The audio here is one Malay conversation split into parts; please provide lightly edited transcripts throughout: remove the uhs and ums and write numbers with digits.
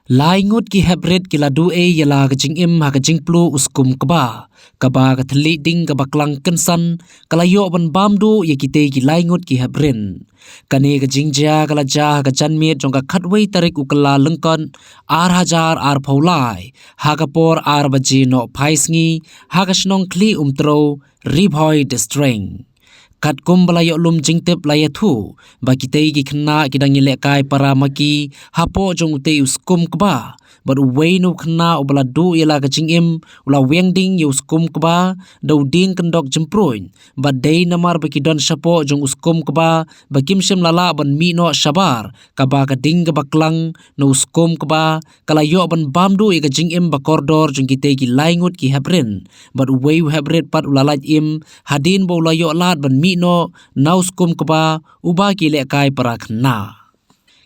Lai ngut ki Heprit ki ladu yala ka Jingim ha ka jingplu uskum kaba ka thli ding ka Klang kensan kalayo ban bamdu ye kite ki lai ngut ki Hebrin kane ka jingja kala ja ka janmit jong ka khatwei tarik ukala lengkon ar hajar ar phaulai ha ka por ar baji no phaisngi ha ka snong kli umtro ribhoi distreng kat kumbala yo lum jingtep laya thu ba kitei ki khna kidang ile kai para maki hapo jong te uskum kba but way no khna ubala du ila ka Jingim ula wengding yo uskum kba do ding kendok jemproin ba dei namar ba kidon sapo jong uskum kba ba kimsem lala ban mi no sabar ka ba ka ding ka Klang no uskum kba kala yo ban bamdu e ka Jingim ba kordor jong kitei ki laingut ki Hebrin but way Hebrit pat ulalaj im hadin bo la yo lat ban no nauskum keba uba ki le kai parak na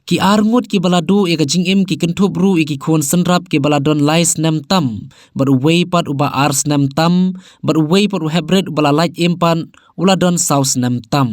ki arngut ki baladu e ka Jingim ki kentup ru ki khon senrap ki baladon lais nem tam but way pat uba ars nem tam but way pat Hebrit balalaj impan uladon saus nem tam